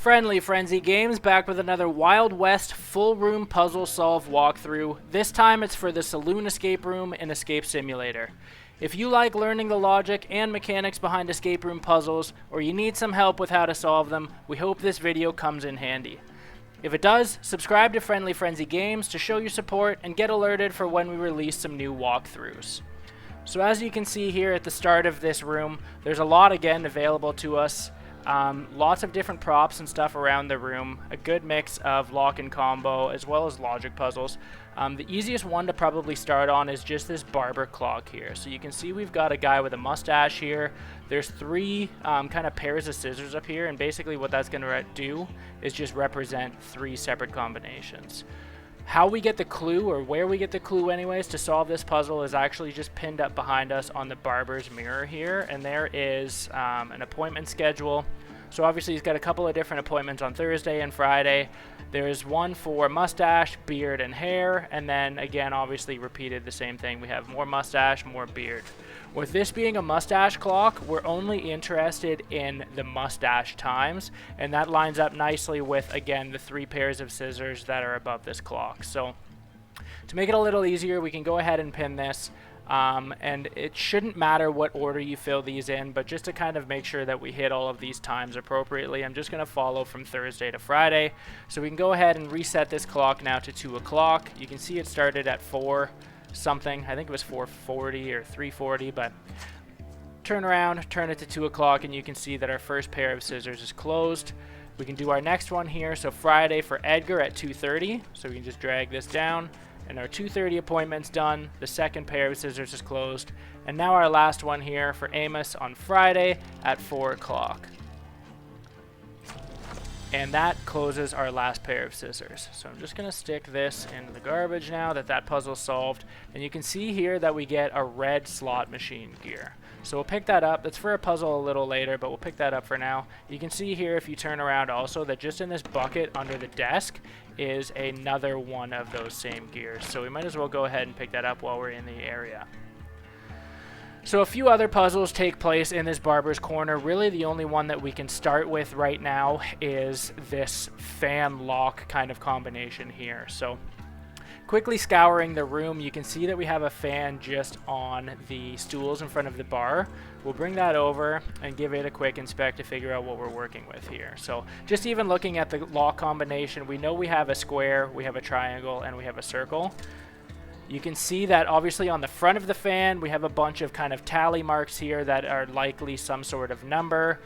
Friendly Frenzy Games back with another Wild West full room puzzle solve walkthrough. This time it's for the Saloon escape room and escape simulator. If you like learning the logic and mechanics behind escape room puzzles, or you need some help with how to solve them, we hope this video comes in handy. If it does, subscribe to Friendly Frenzy Games to show your support and get alerted for when we release some new walkthroughs. So as you can see here at the start of this room, there's a lot again available to us. Lots of different props and stuff around the room, a good mix of lock and combo as well as logic puzzles. The easiest one to probably start on is just this Barber clock here. So you can see we've got a guy with a mustache here. There's three kind of pairs of scissors up here, and basically what that's going to do is just represent three separate combinations. How we get the clue, or where we get the clue anyways, to solve this puzzle is actually just pinned up behind us on the Barber's mirror here, and there is an appointment schedule. So obviously he's got a couple of different appointments on Thursday and Friday. There's one for mustache, beard, and hair, and then again obviously repeated the same thing. We have more mustache, more beard. With this being a mustache clock, we're only interested in the mustache times, and that lines up nicely with, again, the three pairs of scissors that are above this clock. So to make it a little easier, we can go ahead and pin this, and it shouldn't matter what order you fill these in, but just to kind of make sure that we hit all of these times appropriately, I'm just going to follow from Thursday to Friday. So we can go ahead and reset this clock now to 2 o'clock. You can see it started at 4 something. I think it was 4:40 or 3:40, but turn around, turn it to 2 o'clock, and you can see that our first pair of scissors is closed. We can do our next one here. So Friday for Edgar at 2:30. So we can just drag this down, and our 2:30 appointment's done. The second pair of scissors is closed. And now our last one here for Amos on Friday at 4 o'clock. And that closes our last pair of scissors. So I'm just going to stick this in the garbage now that that puzzle's solved. And you can see here that we get a red slot machine gear. So we'll pick that up. That's for a puzzle a little later, but we'll pick that up for now. You can see here, if you turn around also, that just in this bucket under the desk is another one of those same gears. So we might as well go ahead and pick that up while we're in the area. So a few other puzzles take place in this Barber's corner. Really the only one that we can start with right now is this fan lock kind of combination here. So quickly scouring the room, you can see that we have a fan just on the stools in front of the bar. We'll bring that over and give it a quick inspect to figure out what we're working with here. So just even looking at the lock combination, we know we have a square, we have a triangle, and we have a circle. You can see that obviously on the front of the fan, we have a bunch of kind of tally marks here that are likely some sort of number.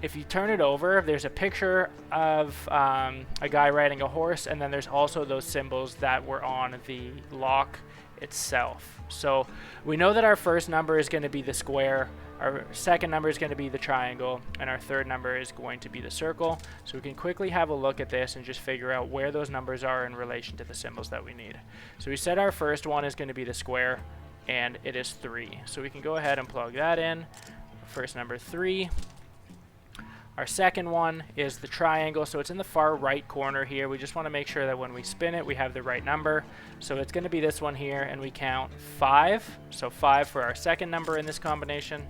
If you turn it over, there's a picture of a guy riding a horse, and then there's also those symbols that were on the lock itself. So we know that our first number is going to be the square, our second number is going to be the triangle, and our third number is going to be the circle. So we can quickly have a look at this and just figure out where those numbers are in relation to the symbols that we need. So we said our first one is going to be the square, and it is 3. So we can go ahead and plug that in. First number 3. Our second one is the triangle, so it's in the far right corner here. We just want to make sure that when we spin it, we have the right number. So it's going to be this one here, and we count 5. So 5 for our second number in this combination.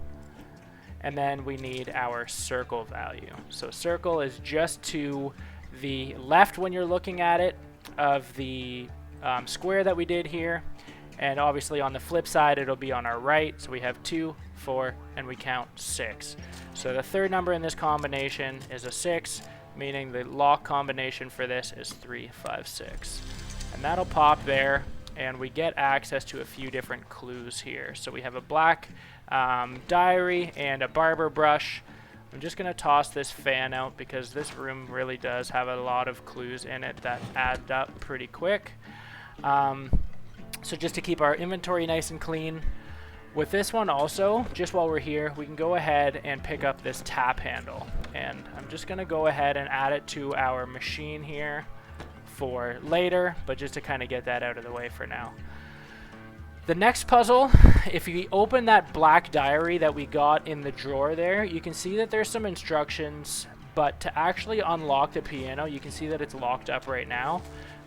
And then we need our circle value. So circle is just to the left when you're looking at it of the square that we did here. And obviously on the flip side, it'll be on our right. So we have 2, 4, and we count 6. So the third number in this combination is a 6, meaning the lock combination for this is 3, 5, 6. And that'll pop there, and we get access to a few different clues here. So we have a black diary and a barber brush. I'm just going to toss this fan out because this room really does have a lot of clues in it that add up pretty quick. So just to keep our inventory nice and clean, with this one also, just while we're here, we can go ahead and pick up this tap handle. And I'm just going to go ahead and add it to our machine here for later, but just to kind of get that out of the way for now. The next puzzle, if you open that black diary that we got in the drawer there, you can see that there's some instructions, but to actually unlock the piano, you can see that it's locked up right now.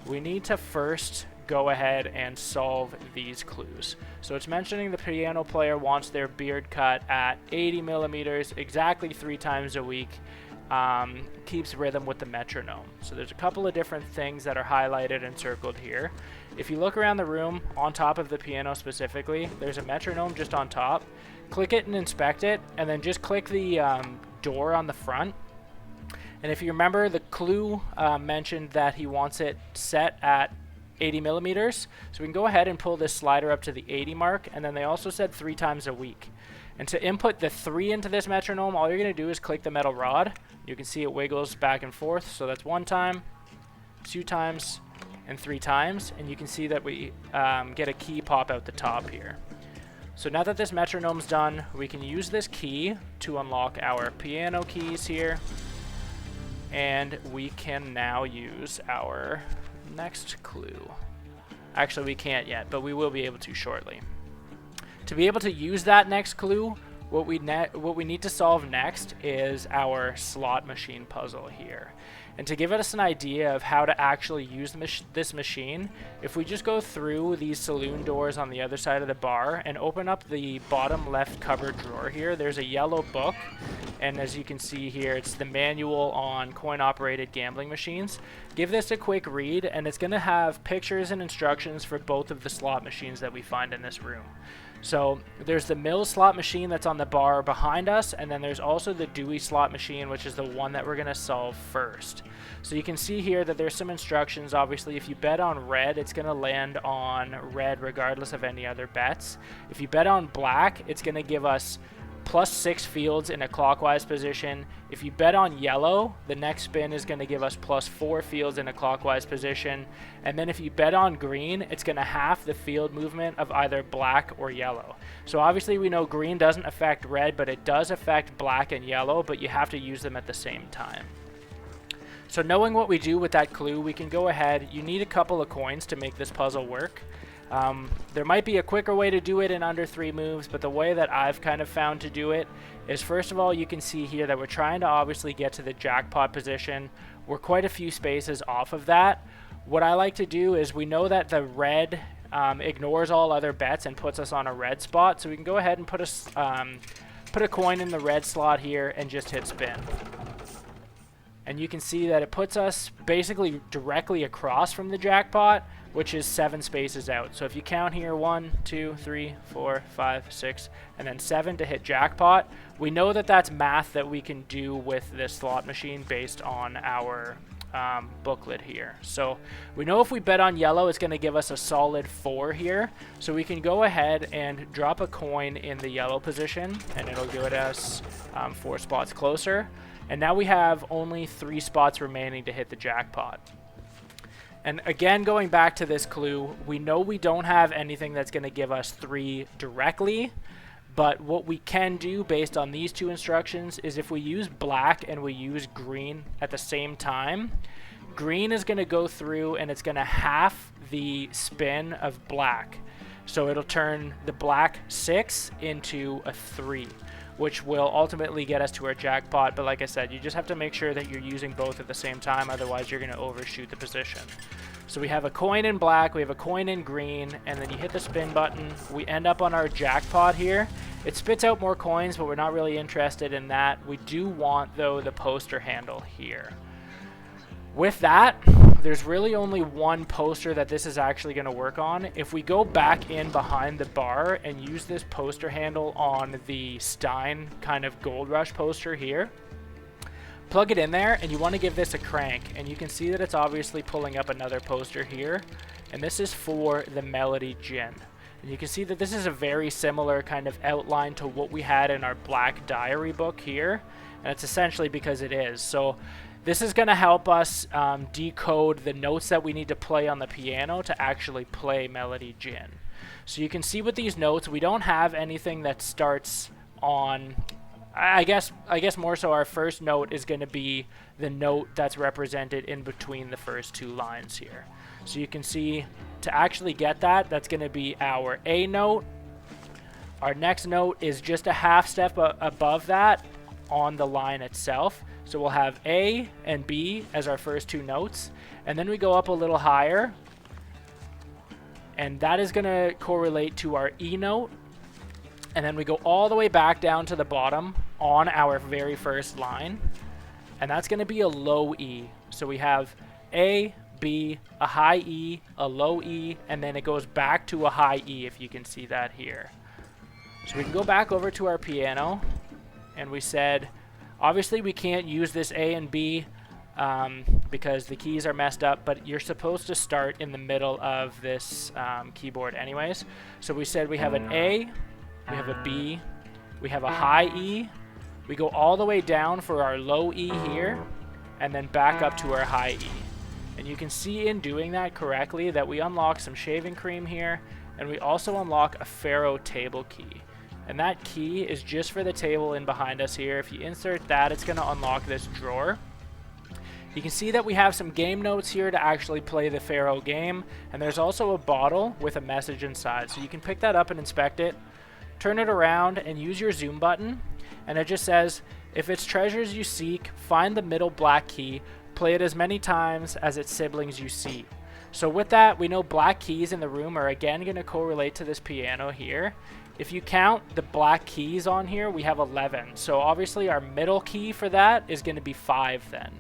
We need to first go ahead and solve these clues. So it's mentioning the piano player wants their beard cut at 80 millimeters exactly 3 times a week. keeps rhythm with the metronome. So there's a couple of different things that are highlighted and circled here. If you look around the room, on top of the piano specifically, there's a metronome just on top. Click it and inspect it, and then just click the door on the front. And if you remember, the clue mentioned that he wants it set at 80 millimeters. So we can go ahead and pull this slider up to the 80 mark, and then they also said 3 times a week. And to input the 3 into this metronome, all you're going to do is click the metal rod. You can see it wiggles back and forth. So that's 1 time, 2 times, and 3 times. And you can see that we get a key pop out the top here. So now that this metronome's done, we can use this key to unlock our piano keys here. And we can now use our next clue. Actually, we can't yet, but we will be able to shortly. To be able to use that next clue, what we need to solve next is our slot machine puzzle here. And to give us an idea of how to actually use this machine, if we just go through these saloon doors on the other side of the bar and open up the bottom left cupboard drawer here, there's a yellow book. And as you can see here, it's the manual on coin-operated gambling machines. Give this a quick read, and it's going to have pictures and instructions for both of the slot machines that we find in this room. So there's the mill slot machine that's on the bar behind us, and then there's also the Dewey slot machine, which is the one that we're going to solve first. So you can see here that there's some instructions. Obviously, if you bet on red, it's going to land on red regardless of any other bets. If you bet on black, it's going to give us +6 fields in a clockwise position. If you bet on yellow, the next spin is going to give us +4 fields in a clockwise position. And then if you bet on green, it's going to half the field movement of either black or yellow. So obviously we know green doesn't affect red, but it does affect black and yellow, but you have to use them at the same time. So knowing what we do with that clue, we can go ahead. You need a couple of coins to make this puzzle work. There might be a quicker way to do it in under 3 moves, but the way that I've kind of found to do it is, first of all, you can see here that we're trying to obviously get to the jackpot position. We're quite a few spaces off of that. What I like to do is, we know that the red ignores all other bets and puts us on a red spot, so we can go ahead and put a coin in the red slot here and just hit spin. And you can see that it puts us basically directly across from the jackpot, which is 7 spaces out. So if you count here, 1, 2, 3, 4, 5, 6, and then 7 to hit jackpot, we know that that's math that we can do with this slot machine based on our booklet here. So we know if we bet on yellow, it's going to give us a solid 4 here. So we can go ahead and drop a coin in the yellow position, and it'll give us 4 spots closer. And now we have only 3 spots remaining to hit the jackpot. And again, going back to this clue, we know we don't have anything that's going to give us 3 directly, but what we can do based on these 2 instructions is, if we use black and we use green at the same time, green is going to go through and it's going to half the spin of black. So it'll turn the black 6 into a 3, which will ultimately get us to our jackpot. But like I said, you just have to make sure that you're using both at the same time, otherwise you're going to overshoot the position. So we have a coin in black, we have a coin in green, and then you hit the spin button. We end up on our jackpot here. It spits out more coins, but we're not really interested in that. We do want, though, the poster handle here. With that, there's really only one poster that this is actually going to work on. If we go back in behind the bar and use this poster handle on the Stein kind of Gold Rush poster here, plug it in there, and you want to give this a crank, and you can see that it's obviously pulling up another poster here, and this is for the Melody Gin. And you can see that this is a very similar kind of outline to what we had in our black diary book here, and it's essentially because it is. So this is going to help us decode the notes that we need to play on the piano to actually play Melody Gin. So you can see with these notes, we don't have anything that starts on, I guess more so our first note is going to be the note that's represented in between the first 2 lines here. So you can see, to actually get that, that's going to be our A note. Our next note is just a half step above that on the line itself. So we'll have A and B as our first 2 notes, and then we go up a little higher, and that is going to correlate to our E note, and then we go all the way back down to the bottom on our very first line, and that's going to be a low E. So we have A, B, a high E, a low E, and then it goes back to a high E, if you can see that here. So we can go back over to our piano, and we said, obviously we can't use this A and B because the keys are messed up, but you're supposed to start in the middle of this keyboard anyways. So we said we have an A, we have a B, we have a high E, we go all the way down for our low E here, and then back up to our high E. And you can see in doing that correctly that we unlock some shaving cream here, and we also unlock a Faro table key. And that key is just for the table in behind us here. If you insert that, it's going to unlock this drawer. You can see that we have some game notes here to actually play the Faro game, and there's also a bottle with a message inside. So you can pick that up and inspect it, turn it around, and use your zoom button, and it just says, if it's treasures you seek, find the middle black key, play it as many times as its siblings you see. So with that, we know black keys in the room are again going to correlate to this piano here. If you count the black keys on here, we have 11. So obviously our middle key for that is going to be 5 then.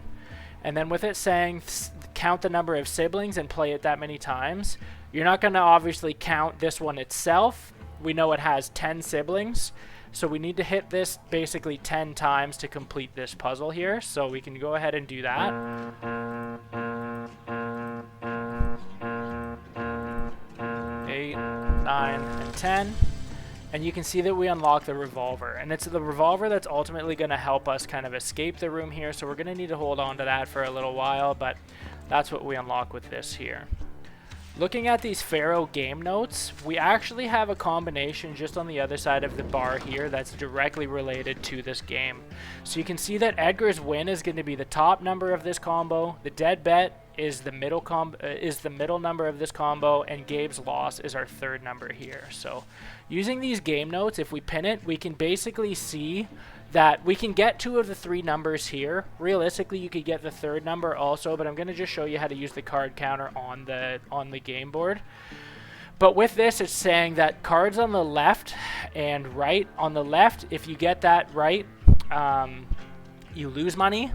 And then with it saying count the number of siblings and play it that many times, you're not going to obviously count this one itself. We know it has 10 siblings. So we need to hit this basically 10 times to complete this puzzle here. So we can go ahead and do that. 8, 9, and 10. And you can see that we unlock the revolver. And it's the revolver that's ultimately going to help us kind of escape the room here. So we're going to need to hold on to that for a little while. But that's what we unlock with this here. Looking at these Faro game notes, we actually have a combination just on the other side of the bar here that's directly related to this game. So you can see that Edgar's win is going to be the top number of this combo, the dead bet is the middle number of this combo, and Gabe's loss is our third number here. So using these game notes, if we pin it, we can basically see that we can get 2 of the 3 numbers here. Realistically, you could get the third number also, but I'm going to just show you how to use the card counter on the game board. But with this, it's saying that cards on the left and right. On the left, if you get that right, you lose money.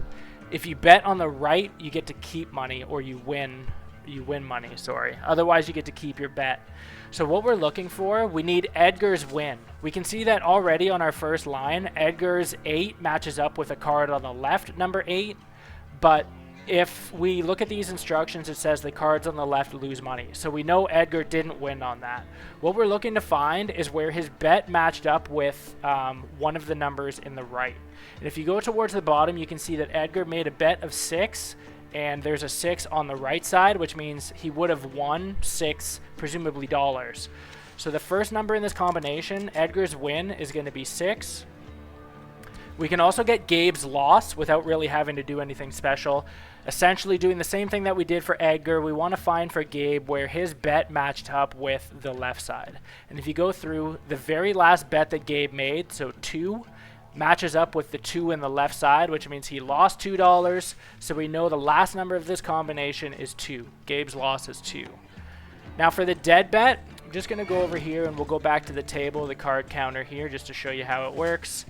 If you bet on the right, you get to keep money, or you win money, sorry. Otherwise, you get to keep your bet. So what we're looking for, we need Edgar's win. We can see that already on our first line. Edgar's 8 matches up with a card on the left, number 8. But if we look at these instructions, it says the cards on the left lose money. So we know Edgar didn't win on that. What we're looking to find is where his bet matched up with one of the numbers in the right. And if you go towards the bottom, you can see that Edgar made a bet of 6. And there's a 6 on the right side, which means he would have won 6, presumably dollars. So the first number in this combination, Edgar's win, is going to be 6. We can also get Gabe's loss without really having to do anything special. Essentially doing the same thing that we did for Edgar, we want to find for Gabe where his bet matched up with the left side. And if you go through, the very last bet that Gabe made, so 2, matches up with the 2 in the left side, which means he lost $2. So we know the last number of this combination is 2. Gabe's loss is 2. Now for the dead bet, I'm just going to go over here and we'll go back to the table, the card counter here, just to show you how it works.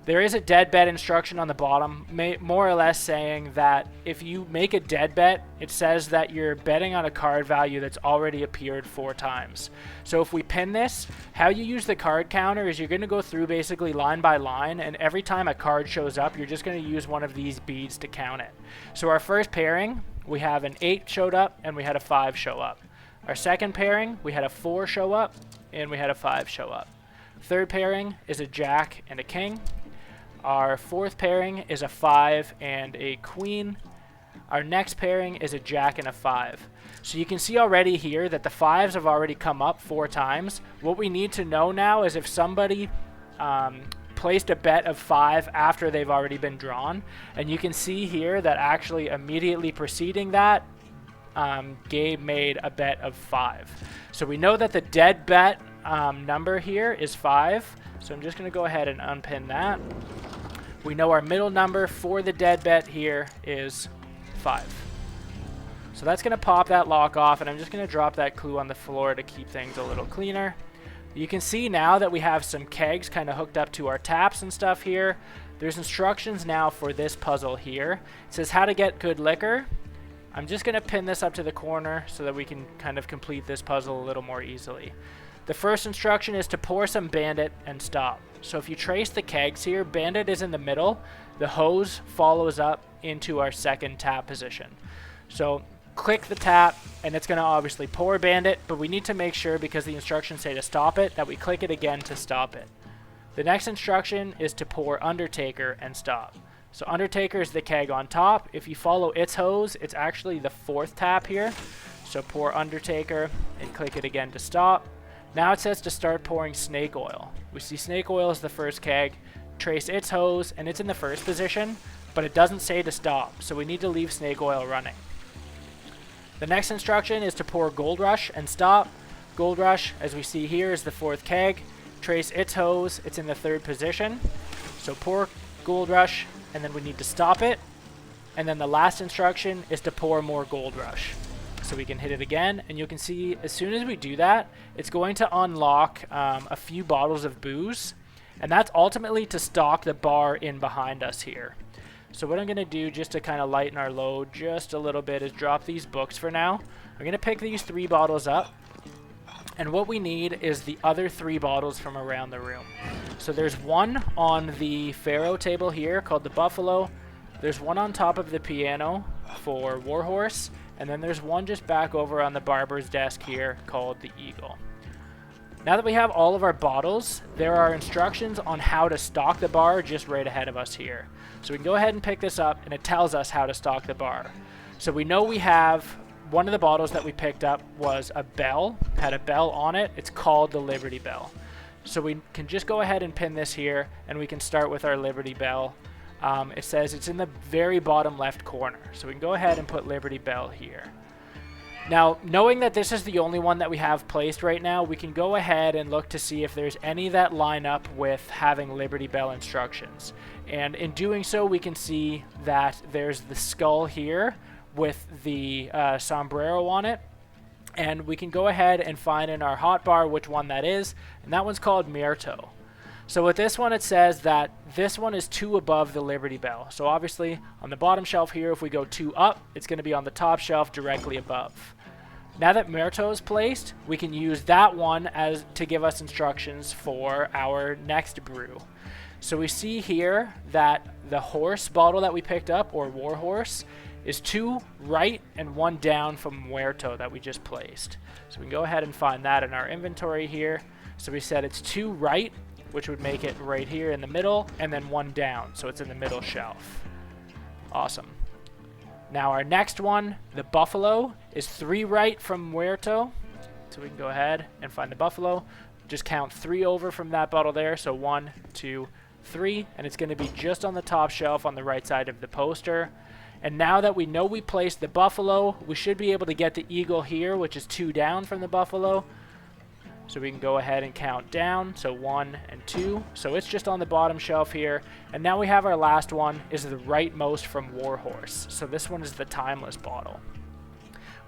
There is a dead bet instruction on the bottom, more or less saying that if you make a dead bet, it says that you're betting on a card value that's already appeared 4 times. So if we pin this, how you use the card counter is you're going to go through basically line by line, and every time a card shows up, you're just going to use one of these beads to count it. So our first pairing, we have an 8 showed up, and we had a 5 show up. Our second pairing, we had a 4 show up, and we had a 5 show up. Third pairing is a jack and a king. Our fourth pairing is a 5 and a queen. Our next pairing is a jack and a 5. So you can see already here that the 5s have already come up 4 times. What we need to know now is if somebody placed a bet of 5 after they've already been drawn. And you can see here that actually immediately preceding that, Gabe made a bet of 5. So we know that the dead bet number here is 5. So I'm just going to go ahead and unpin that. We know our middle number for the dead bet here is 5. So that's going to pop that lock off, and I'm just going to drop that clue on the floor to keep things a little cleaner. You can see now that we have some kegs kind of hooked up to our taps and stuff here. there's instructions now for this puzzle here. It says how to get good liquor. I'm just going to pin this up to the corner so that we can kind of complete this puzzle a little more easily. The first instruction is to pour some Bandit and stop. So if you trace the kegs here, Bandit is in the middle. The hose follows up into our second tap position. So click the tap and it's going to obviously pour Bandit, but we need to make sure, because the instructions say to stop it, that we click it again to stop it. The next instruction is to pour Undertaker and stop. So Undertaker is the keg on top. If you follow its hose, it's actually the fourth tap here. So pour Undertaker and click it again to stop. Now it says to start pouring snake oil. We see snake oil is the first keg. Trace its hose and it's in the first position, but it doesn't say to stop, so we need to leave snake oil running. The next instruction is to pour Gold Rush and stop. Gold Rush, as we see here, is the fourth keg. Trace its hose, it's in the third position. So pour Gold Rush, and then we need to stop it. And then the last instruction is to pour more Gold Rush. So we can hit it again, and you can see as soon as we do that, it's going to unlock a few bottles of booze. And that's ultimately to stock the bar in behind us here. So what I'm going to do, just to kind of lighten our load just a little bit, is drop these books for now. I'm going to pick these 3 bottles up. And what we need is the other 3 bottles from around the room. So there's one on the Faro table here called the Buffalo. There's one on top of the piano for Warhorse. And then there's one just back over on the Barber's desk here called the Eagle. Now that we have all of our bottles, there are instructions on how to stock the bar just right ahead of us here. So we can go ahead and pick this up, and it tells us how to stock the bar. So we know we have one of the bottles that we picked up was a bell, had a bell on it. It's called the Liberty Bell. So we can just go ahead and pin this here, and we can start with our Liberty Bell. It says it's in the very bottom left corner. So we can go ahead and put Liberty Bell here. Now, knowing that this is the only one that we have placed right now, we can go ahead and look to see if there's any that line up with having Liberty Bell instructions. And in doing so, we can see that there's the skull here with the sombrero on it. And we can go ahead and find in our hotbar which one that is. And that one's called Myrto. So with this one, it says that this one is 2 above the Liberty Bell. So obviously on the bottom shelf here, if we go 2 up, it's going to be on the top shelf directly above. Now that Myrto is placed, we can use that one as to give us instructions for our next brew. So we see here that the horse bottle that we picked up, or Warhorse, is 2 right and 1 down from Myrto that we just placed. So we can go ahead and find that in our inventory here. So we said it's 2 right, which would make it right here in the middle, and then 1 down, so it's in the middle shelf. Awesome. Now our next one, the Buffalo, is 3 right from Myrto. So we can go ahead and find the Buffalo. Just count 3 over from that bottle there, so 1, 2, 3, and it's going to be just on the top shelf on the right side of the poster. And now that we know we placed the Buffalo, we should be able to get the Eagle here, which is 2 down from the Buffalo. So we can go ahead and count down, so 1 and 2. So it's just on the bottom shelf here. And now we have our last one, is the rightmost from Warhorse. So this one is the Timeless bottle.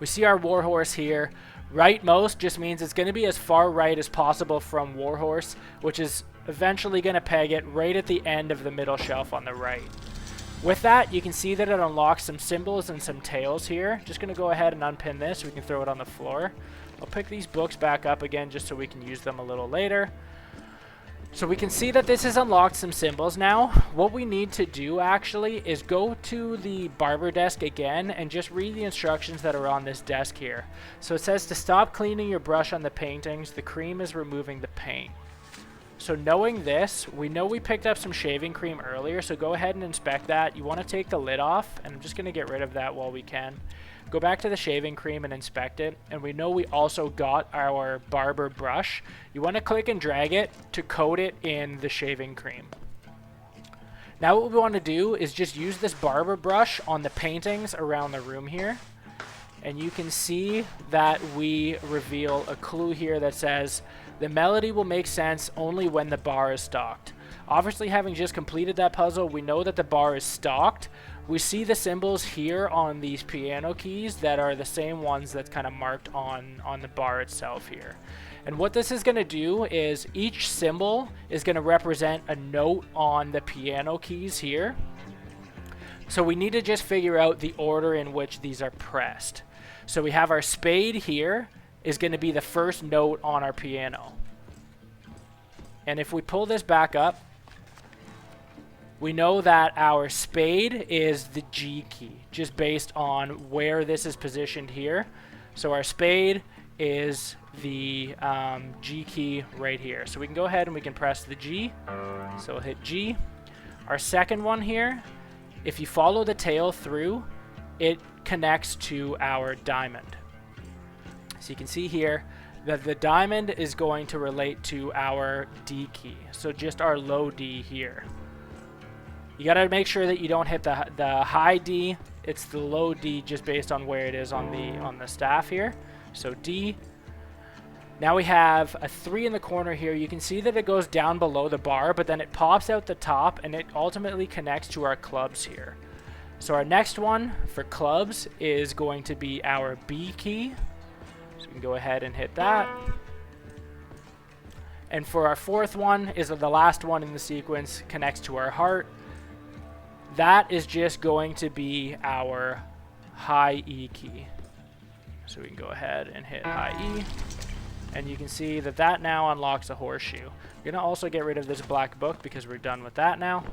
We see our Warhorse here. Rightmost just means it's going to be as far right as possible from Warhorse, which is eventually going to peg it right at the end of the middle shelf on the right. With that, you can see that it unlocks some symbols and some tails here. Just going to go ahead and unpin this so we can throw it on the floor. I'll pick these books back up again just so we can use them a little later. So we can see that this has unlocked some symbols now. What we need to do actually is go to the Barber desk again and just read the instructions that are on this desk here. So it says to stop cleaning your brush on the paintings, the cream is removing the paint. So knowing this, we know we picked up some shaving cream earlier, so go ahead and inspect that. You want to take the lid off, and I'm just going to get rid of that while we can. Go back to the shaving cream and inspect it, and we know we also got our Barber brush. You want to click and drag it to coat it in the shaving cream. Now what we want to do is just use this Barber brush on the paintings around the room here. And you can see that we reveal a clue here that says, the melody will make sense only when the bar is stocked. Obviously, having just completed that puzzle, we know that the bar is stocked. We see the symbols here on these piano keys that are the same ones that's kind of marked on the bar itself here. And what this is going to do is each symbol is going to represent a note on the piano keys here. So we need to just figure out the order in which these are pressed. So we have our spade here is going to be the first note on our piano. And if we pull this back up, we know that our spade is the G key, just based on where this is positioned here. So our spade is the G key right here. So we can go ahead and we can press the G. So we'll hit G. Our second one here, if you follow the tail through, it connects to our diamond. So you can see here that the diamond is going to relate to our D key. So just our low D here. You got to make sure that you don't hit the high D. It's the low D just based on where it is on the staff here. So D. Now we have a 3 in the corner here. You can see that it goes down below the bar, but then it pops out the top and it ultimately connects to our clubs here. So our next one for clubs is going to be our B key. So we can go ahead and hit that. And for our fourth one is the last one in the sequence, connects to our heart. That is just going to be our high E key. So we can go ahead and hit high E. And you can see that that now unlocks a horseshoe. We're going to also get rid of this black book because we're done with that now.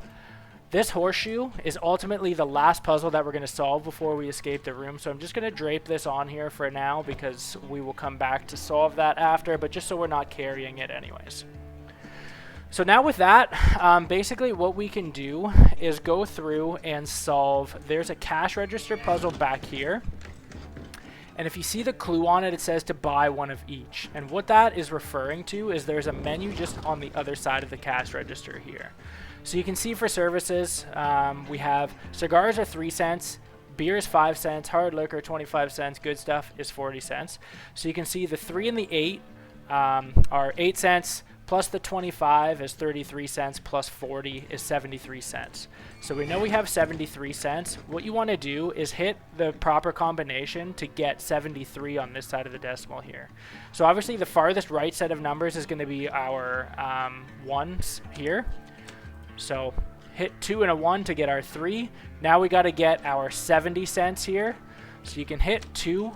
This horseshoe is ultimately the last puzzle that we're going to solve before we escape the room. So I'm just going to drape this on here for now because we will come back to solve that after, but just so we're not carrying it anyways. So now with that, basically what we can do is go through and solve. There's a cash register puzzle back here. And if you see the clue on it, it says to buy one of each. And what that is referring to is there's a menu just on the other side of the cash register here. So you can see for services, we have cigars are 3 cents, beer is 5 cents, hard liquor 25 cents, good stuff is 40 cents. So you can see the 3 and the 8 are 8 cents, plus the 25 is 33 cents, plus 40 is 73 cents. So we know we have 73 cents. What you want to do is hit the proper combination to get 73 on this side of the decimal here. So obviously the farthest right set of numbers is going to be our ones here. So hit 2 and a 1 to get our 3. Now we got to get our 70 cents here. So you can hit 2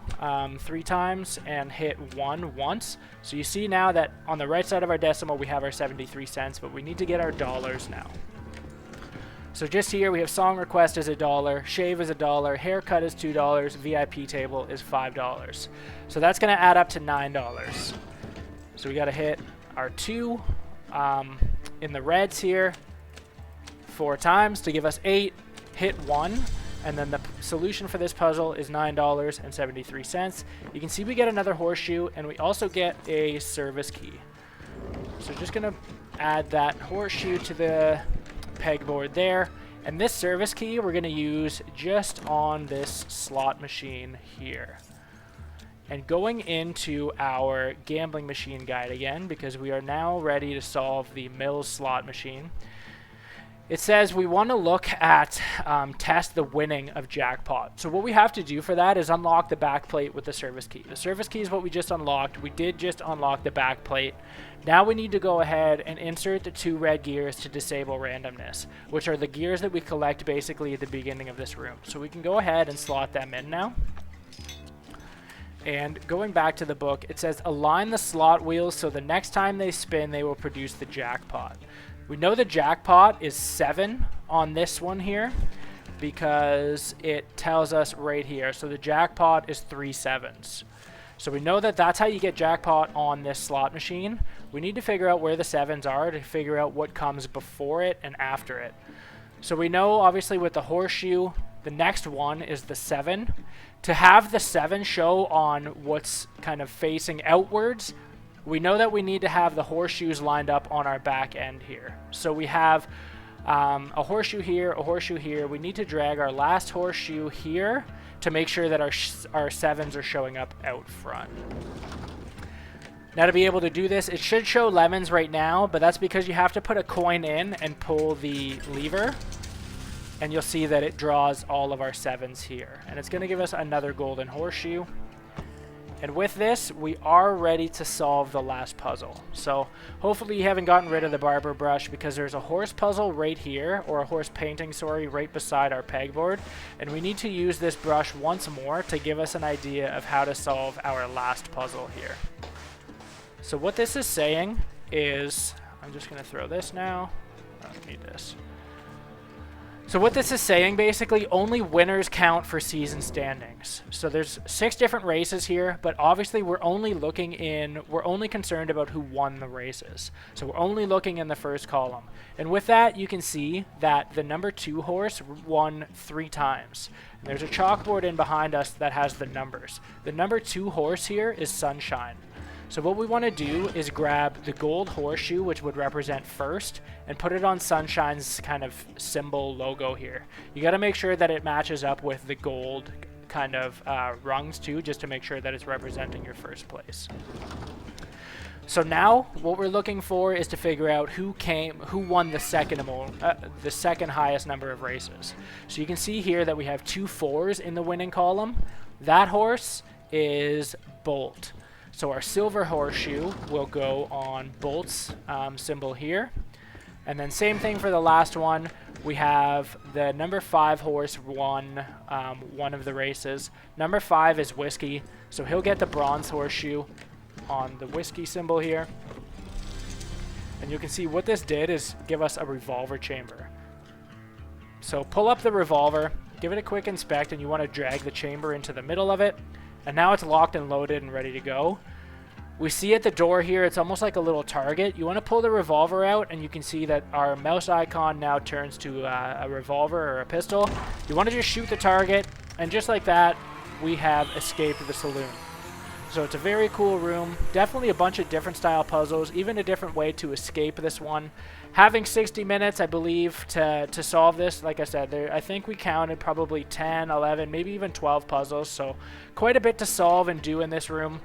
3 times and hit 1 once. So you see now that on the right side of our decimal we have our 73 cents, but we need to get our dollars now. So just here we have song request is $1, shave is $1, haircut is $2, VIP table is $5. So that's going to add up to $9. So we got to hit our 2 in the reds here 4 times to give us 8, hit 1. And then the solution for this puzzle is $9.73. You can see we get another horseshoe, and we also get a service key. So just going to add that horseshoe to the pegboard there. And this service key we're going to use just on this slot machine here. And going into our gambling machine guide again, because we are now ready to solve the Mills slot machine. It says we want to look at test the winning of jackpot. So what we have to do for that is unlock the back plate with the service key. The service key is what we just unlocked. We did just unlock the back plate. Now we need to go ahead and insert the 2 red gears to disable randomness, which are the gears that we collect basically at the beginning of this room. So we can go ahead and slot them in now. And going back to the book, it says align the slot wheels so the next time they spin, they will produce the jackpot. We know the jackpot is 7 on this one here because it tells us right here. So the jackpot is 3 7s. So we know that that's how you get jackpot on this slot machine. We need to figure out where the 7s are to figure out what comes before it and after it. So we know obviously with the horseshoe, the next one is the 7. To have the 7 show on what's kind of facing outwards, we know that we need to have the horseshoes lined up on our back end here. So we have a horseshoe here, a horseshoe here. We need to drag our last horseshoe here to make sure that our 7s are showing up out front. Now to be able to do this, it should show lemons right now, but that's because you have to put a coin in and pull the lever. And you'll see that it draws all of our 7s here. And it's going to give us another golden horseshoe. And with this, we are ready to solve the last puzzle. So hopefully you haven't gotten rid of the Barber brush, because there's a horse puzzle right here, or a horse painting, sorry, right beside our pegboard. And we need to use this brush once more to give us an idea of how to solve our last puzzle here. So what this is saying is, I'm just going to throw this now. I don't need this. So what this is saying, basically, only winners count for season standings. So there's 6 different races here, but obviously we're only concerned about who won the races. So we're only looking in the first column. And with that, you can see that the number 2 horse won 3 times. And there's a chalkboard in behind us that has the numbers. The number 2 horse here is Sunshine. So what we want to do is grab the gold horseshoe, which would represent first, and put it on Sunshine's kind of symbol logo here. You got to make sure that it matches up with the gold kind of rungs too, just to make sure that it's representing your first place. So now what we're looking for is to figure out who won the second highest number of races. So you can see here that we have 2 4s in the winning column. That horse is Bolt. So our silver horseshoe will go on Bolt's symbol here. And then same thing for the last one. We have the number 5 horse won one of the races. Number 5 is Whiskey, so he'll get the bronze horseshoe on the Whiskey symbol here. And you can see what this did is give us a revolver chamber. So pull up the revolver, give it a quick inspect, and you want to drag the chamber into the middle of it. And now it's locked and loaded and ready to go. We see at the door here, it's almost like a little target. You want to pull the revolver out, and you can see that our mouse icon now turns to a revolver or a pistol. You want to just shoot the target, and just like that, we have escaped the saloon. So it's a very cool room. Definitely a bunch of different style puzzles, even a different way to escape this one. Having 60 minutes, I believe, to solve this. Like I said, I think we counted probably 10, 11, maybe even 12 puzzles. So quite a bit to solve and do in this room.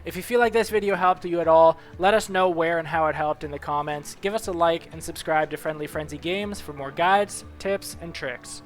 If you feel like this video helped you at all, let us know where and how it helped in the comments. Give us a like and subscribe to Friendly Frenzy Games for more guides, tips, and tricks.